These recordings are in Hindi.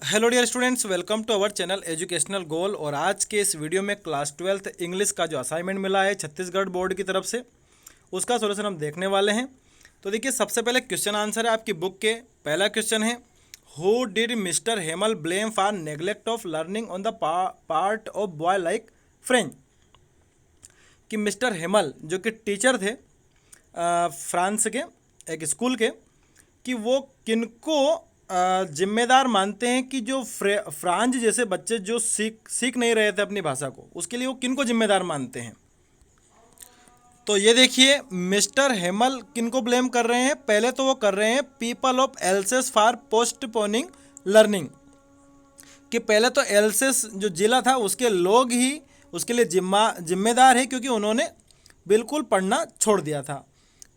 Hello dear students, welcome to our channel educational goal. और आज के इस वीडियो में क्लास 12th इंग्लिश का जो असाइनमेंट मिला है छत्तीसगढ़ बोर्ड की तरफ से, उसका सॉल्यूशन हम देखने वाले हैं। तो देखिए, सबसे पहले क्वेश्चन आंसर है आपकी बुक के। पहला क्वेश्चन है, who did mister Hamel blame for neglect of learning on the part of boy like French. कि मिस्टर हेमल जो कि टीचर थे फ्रांस के एक स्कूल के, कि वो किनको जिम्मेदार मानते हैं कि जो फ्रांस जैसे बच्चे जो सीख नहीं रहे थे अपनी भाषा को, उसके लिए वो किनको जिम्मेदार मानते हैं। तो ये देखिए, मिस्टर हेमल किनको ब्लेम कर रहे हैं। पहले तो वो कर रहे हैं people of else's for postponing learning. कि पहले तो एल्सेस जो जिला था उसके लोग ही उसके लिए जिम्मेदार है, क्योंकि उन्होंने बिल्कुल पढ़ना छोड़ दिया था।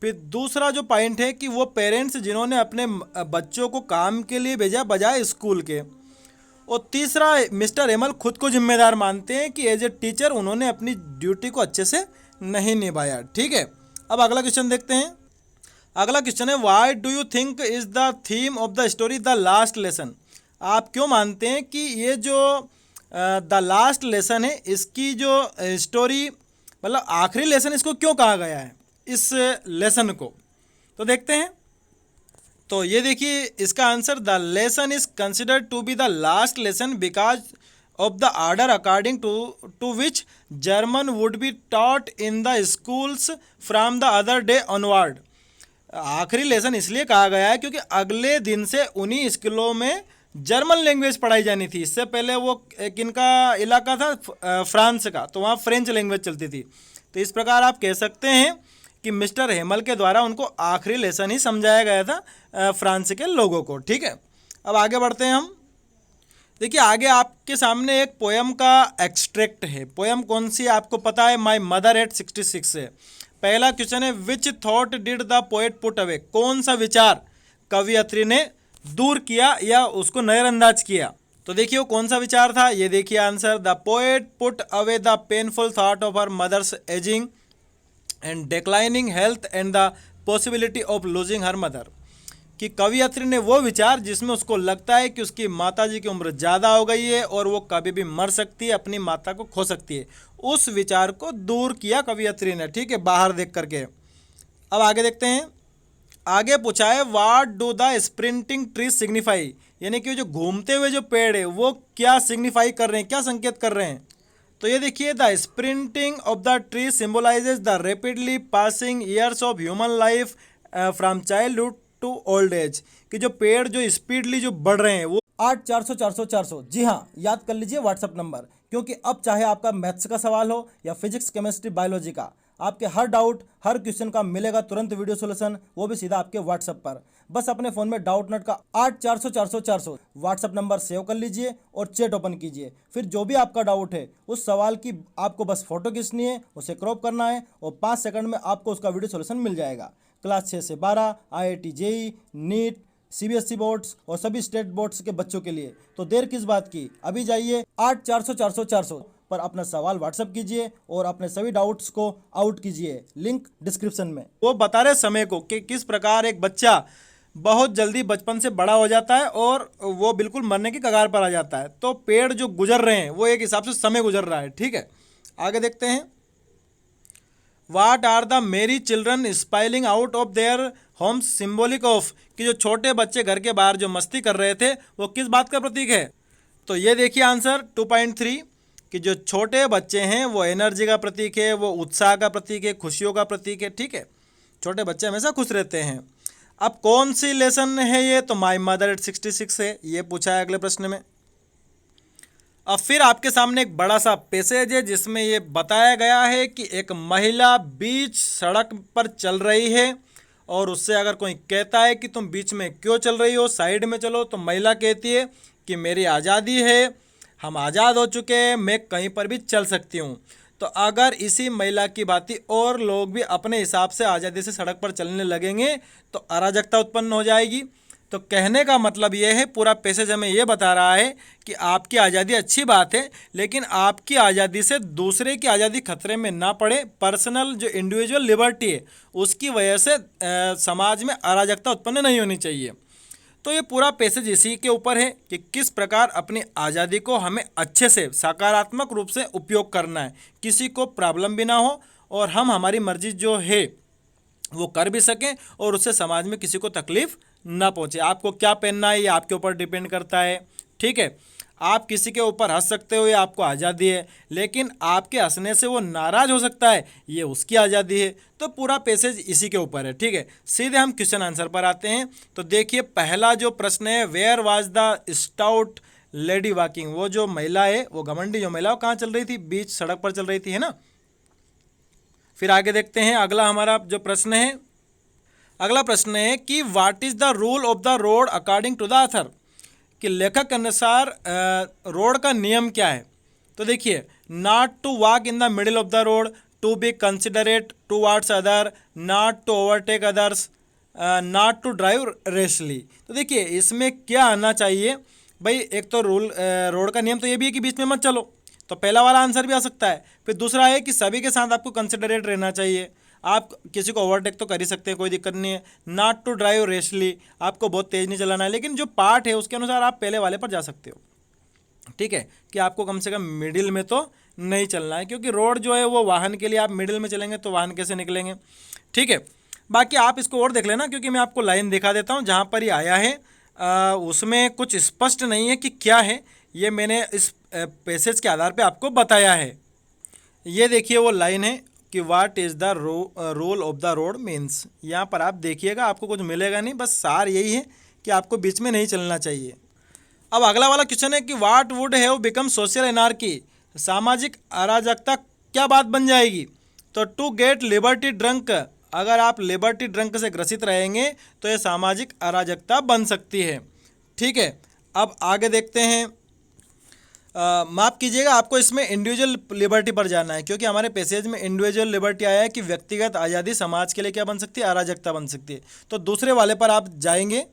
फिर दूसरा जो पॉइंट है कि वो पेरेंट्स जिन्होंने अपने बच्चों को काम के लिए भेजा बजाय स्कूल के। और तीसरा, मिस्टर हेमल खुद को जिम्मेदार मानते हैं कि एज ए टीचर उन्होंने अपनी ड्यूटी को अच्छे से नहीं निभाया। ठीक है, अब अगला क्वेश्चन देखते हैं। अगला क्वेश्चन है, why do you think is the theme of the story the last lesson. आप क्यों मानते हैं कि ये जो द लास्ट लेसन है, इसकी जो स्टोरी मतलब आखिरी लेसन, इसको क्यों कहा गया है इस लेसन को। तो देखते हैं। तो ये देखिए, इसका answer, the lesson is considered to be the last lesson because of the order according to which German would be taught in the schools from the other day onward. आखिरी लेसन इसलिए कहा गया है क्योंकि अगले दिन से उन्हीं स्कूलों में जर्मन लैंग्वेज पढ़ाई जानी थी। इससे पहले वो किनका इलाका था, फ्रांस का, तो वहाँ फ्रेंच लैंग्वेज चलती थी। तो इस प्रकार आप कह सकते हैं कि मिस्टर हेमल के द्वारा उनको आखिरी लेसन ही समझाया गया था फ्रांस के लोगों को। ठीक है, अब आगे बढ़ते हैं हम। देखिए, आगे आपके सामने एक पोयम का एक्सट्रैक्ट है। पोयम कौन सी है आपको पता है, माई मदर एट 66 है। पहला क्वेश्चन है, which thought did the poet put away. कौन सा विचार कवियत्री ने दूर किया या उसको नज़रअंदाज किया। तो देखिए, वो कौन सा विचार था। ये देखिए answer, the poet put away the painful thought of her mother's ageing and declining health and the possibility of losing her mother. कि कवियत्री ने वो विचार जिसमें उसको लगता है कि उसकी माताजी की उम्र ज़्यादा हो गई है और वो कभी भी मर सकती है, अपनी माता को खो सकती है, उस विचार को दूर किया कवियत्री ने। ठीक है, बाहर देख करके। अब आगे देखते हैं। आगे पूछा है, what do the sprinting trees signify. यानी कि जो घूमते हुए जो पेड़ है वो क्या सिग्निफाई कर रहे हैं, क्या संकेत कर रहे हैं। तो ये देखिए, the sprinting of the tree symbolises the rapidly passing years of human life from childhood to old age. कि जो पेड़ जो स्पीडली जो बढ़ रहे हैं वो 8 400 400 400। जी हाँ, याद कर लीजिए व्हाट्सअप नंबर, क्योंकि अब चाहे आपका मैथ्स का सवाल हो या फिजिक्स केमिस्ट्री बायोलॉजी का, आपके हर डाउट हर क्वेश्चन का मिलेगा तुरंत वीडियो सोल्यूशन, वो भी सीधा आपके व्हाट्सएप पर। बस अपने फ़ोन में डाउट नट का 8 400 400 400 व्हाट्सअप नंबर सेव कर लीजिए और चैट ओपन कीजिए। फिर जो भी आपका डाउट है उस सवाल की आपको बस फोटो खींचनी है, उसे क्रॉप करना है और 5 सेकंड में आपको उसका वीडियो सोल्यूशन मिल जाएगा। क्लास 6 से 12, IIT JEE, NEET, CBSE boards और सभी स्टेट बोर्ड्स के बच्चों के लिए। तो देर किस बात की, अभी जाइए 8 400 400 400 पर अपना सवाल व्हाट्सअप कीजिए और अपने सभी डाउट्स को आउट कीजिए। लिंक डिस्क्रिप्शन में। वो बता रहे समय को कि किस प्रकार एक बच्चा बहुत जल्दी बचपन से बड़ा हो जाता है और वो बिल्कुल मरने की कगार पर आ जाता है। तो पेड़ जो गुजर रहे हैं वो एक हिसाब से समय गुजर रहा है। ठीक है, आगे देखते हैं। वाट आर द मेरी children spoiling out of their homes symbolic of. कि जो छोटे बच्चे घर के बाहर जो मस्ती कर रहे थे वो किस बात का प्रतीक है। तो ये देखिए आंसर 2.3, कि जो छोटे बच्चे हैं वो एनर्जी का प्रतीक है, वो उत्साह का प्रतीक है, खुशियों का प्रतीक है। ठीक है, छोटे बच्चे हमेशा खुश रहते हैं। अब कौन सी लेसन है ये, तो माई मदर एट 66 है, ये पूछा है अगले प्रश्न में। अब फिर आपके सामने एक बड़ा सा पैसेज है जिसमें ये बताया गया है कि एक महिला बीच सड़क पर चल रही है और उससे अगर कोई कहता है कि तुम बीच में क्यों चल रही हो, साइड में चलो, तो महिला कहती है कि मेरी आज़ादी है, हम आज़ाद हो चुके हैं, मैं कहीं पर भी चल सकती हूँ। तो अगर इसी महिला की भांति और लोग भी अपने हिसाब से आज़ादी से सड़क पर चलने लगेंगे तो अराजकता उत्पन्न हो जाएगी। तो कहने का मतलब ये है, पूरा पैसेज हमें ये बता रहा है कि आपकी आज़ादी अच्छी बात है, लेकिन आपकी आज़ादी से दूसरे की आज़ादी खतरे में ना पड़े। पर्सनल जो इंडिविजुअल लिबर्टी है उसकी वजह से समाज में अराजकता उत्पन्न नहीं होनी चाहिए। तो ये पूरा पैसेज इसी के ऊपर है कि किस प्रकार अपनी आज़ादी को हमें अच्छे से सकारात्मक रूप से उपयोग करना है, किसी को प्रॉब्लम भी ना हो और हम हमारी मर्जी जो है वो कर भी सकें और उससे समाज में किसी को तकलीफ ना पहुंचे। आपको क्या पहनना है ये आपके ऊपर डिपेंड करता है, ठीक है। आप किसी के ऊपर हंस सकते हो, ये आपको आज़ादी है, लेकिन आपके हंसने से वो नाराज़ हो सकता है, ये उसकी आज़ादी है। तो पूरा पैसेज इसी के ऊपर है, ठीक है। सीधे हम क्वेश्चन आंसर पर आते हैं। तो देखिए पहला जो प्रश्न है, where was the stout lady walking, वो जो महिला है, वो घमंडी जो महिला, वो कहाँ चल रही थी? बीच सड़क पर चल रही थी, है ना। फिर आगे देखते हैं अगला हमारा जो प्रश्न है। अगला प्रश्न है कि what is the rule of the road according to the author, कि लेखक के अनुसार रोड का नियम क्या है। तो देखिए, not to walk in the middle of the road, to be considerate towards other, not to overtake others, not to drive rashly. तो देखिए इसमें क्या आना चाहिए भाई। एक तो रोड का नियम तो ये भी है कि बीच में मत चलो, तो पहला वाला आंसर भी आ सकता है। फिर दूसरा है कि सभी के साथ आपको कंसिडरेट रहना चाहिए, आप किसी को ओवरटेक तो कर ही सकते हैं, कोई दिक्कत नहीं है। नॉट टू ड्राइव रेशली, आपको बहुत तेज़ नहीं चलाना है, लेकिन जो पार्ट है उसके अनुसार आप पहले वाले पर जा सकते हो, ठीक है, कि आपको कम से कम मिडिल में तो नहीं चलना है, क्योंकि रोड जो है वो वाहन के लिए, आप मिडिल में चलेंगे तो वाहन कैसे निकलेंगे, ठीक है। बाकी आप इसको और देख लेना, क्योंकि मैं आपको लाइन दिखा देता हूँ जहाँ पर ये आया है, उसमें कुछ स्पष्ट नहीं है कि क्या है, ये मैंने इस पैसेज के आधार पे आपको बताया है। ये देखिए वो लाइन है कि what is the rule of the road means. यहाँ पर आप देखिएगा, आपको कुछ मिलेगा नहीं, बस सार यही है कि आपको बीच में नहीं चलना चाहिए। अब अगला वाला क्वेश्चन है कि what would have become social anarchy, सामाजिक अराजकता क्या बात बन जाएगी। तो टू गेट लिबर्टी ड्रंक, अगर आप लिबर्टी ड्रंक से ग्रसित रहेंगे तो ये सामाजिक अराजकता बन सकती है, ठीक है। अब आगे देखते हैं, माफ़ कीजिएगा, आपको इसमें इंडिविजुअल लिबर्टी पर जाना है, क्योंकि हमारे पैसेज में इंडिविजुअल लिबर्टी आया है कि व्यक्तिगत आज़ादी समाज के लिए क्या बन सकती है, अराजकता बन सकती है। तो दूसरे वाले पर आप जाएंगे,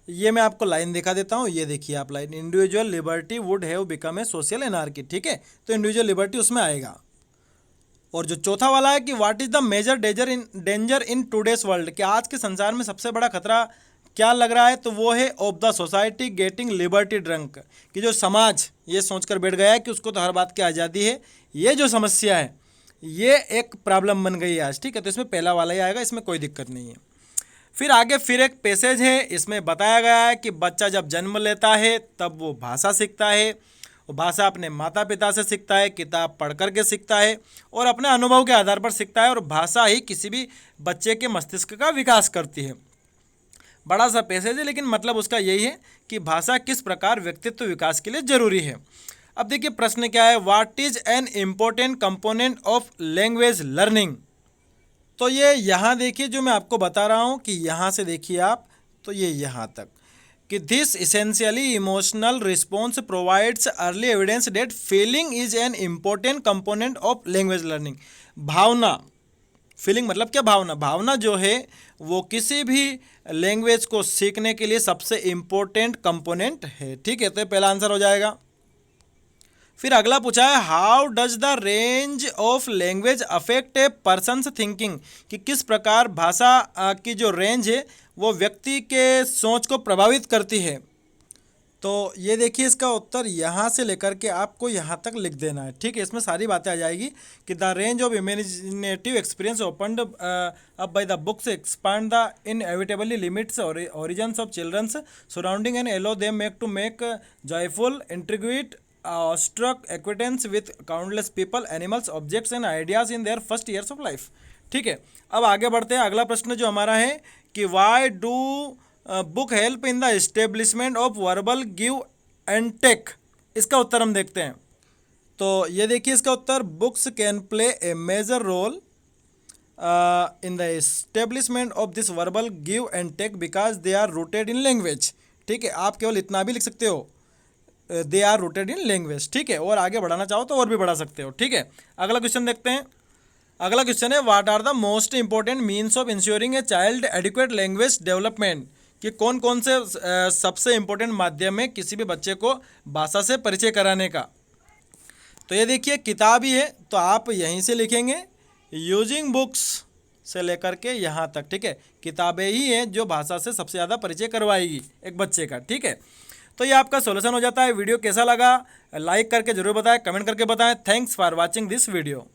ये मैं आपको लाइन दिखा देता हूँ, ये देखिए आप line, individual liberty would have become a social anarchy, ठीक है। तो इंडिविजुअल लिबर्टी उसमें आएगा। और जो चौथा वाला है कि what is the major danger in today's world, कि आज के संसार में सबसे बड़ा खतरा क्या लग रहा है, तो वो है of the society getting liberty drunk, कि जो समाज ये सोचकर बैठ गया है कि उसको तो हर बात की आज़ादी है, ये जो समस्या है ये एक प्रॉब्लम बन गई है आज, ठीक है। तो इसमें पहला वाला ही आएगा, इसमें कोई दिक्कत नहीं है। फिर आगे फिर एक पैसेज है, इसमें बताया गया है कि बच्चा जब जन्म लेता है तब वो भाषा सीखता है, वो भाषा अपने माता पिता से सीखता है, किताब पढ़ कर के सीखता है और अपने अनुभव के आधार पर सीखता है, और भाषा ही किसी भी बच्चे के मस्तिष्क का विकास करती है। बड़ा सा पैसेज है, लेकिन मतलब उसका यही है कि भाषा किस प्रकार व्यक्तित्व विकास के लिए जरूरी है। अब देखिए प्रश्न क्या है, what is an important component of language learning. तो ये यहाँ देखिए जो मैं आपको बता रहा हूँ कि यहाँ से देखिए आप, तो ये यहाँ तक कि this essentially emotional response provides early evidence that feeling is an important component of language learning. भावना, फीलिंग मतलब क्या, भावना, भावना जो है वो किसी भी लैंग्वेज को सीखने के लिए सबसे इम्पोर्टेंट कंपोनेंट है, ठीक है। तो ये पहला आंसर हो जाएगा। फिर अगला पूछा है how does the range of language affect A persons thinking, कि किस प्रकार भाषा की जो रेंज है वो व्यक्ति के सोच को प्रभावित करती है। तो ये देखिए इसका उत्तर यहाँ से लेकर के आपको यहाँ तक लिख देना है, ठीक है। इसमें सारी बातें आ जाएगी कि the range of imaginative experience opened up by the books expand the inevitably limits और origins of children's surrounding and allow them make joyful intrigued struck acquaintance with countless people, animals, objects and ideas in their first years of life, ठीक है। अब आगे बढ़ते हैं, अगला प्रश्न जो हमारा है कि why do book help in the establishment of verbal give and take, इसका उत्तर हम देखते हैं। तो ये देखिए इसका उत्तर, books can play a major role in the establishment of this verbal give and take because they are rooted in language, ठीक है। आप केवल इतना भी लिख सकते हो, they are rooted in language, ठीक है। और आगे बढ़ाना चाहो तो और भी बढ़ा सकते हो, ठीक है। अगला क्वेश्चन देखते हैं। अगला क्वेश्चन है what are the most important means of ensuring a child adequate language development, कि कौन कौन से सबसे इंपॉर्टेंट माध्यम है किसी भी बच्चे को भाषा से परिचय कराने का। तो ये देखिए किताब ही है, तो आप यहीं से लिखेंगे यूजिंग बुक्स, से लेकर के यहाँ तक, ठीक है। किताबें ही हैं जो भाषा से सबसे ज़्यादा परिचय करवाएगी एक बच्चे का, ठीक है। तो ये आपका सॉल्यूशन हो जाता है। वीडियो कैसा लगा लाइक करके जरूर बताएं, कमेंट करके बताएं। Thanks for watching this video.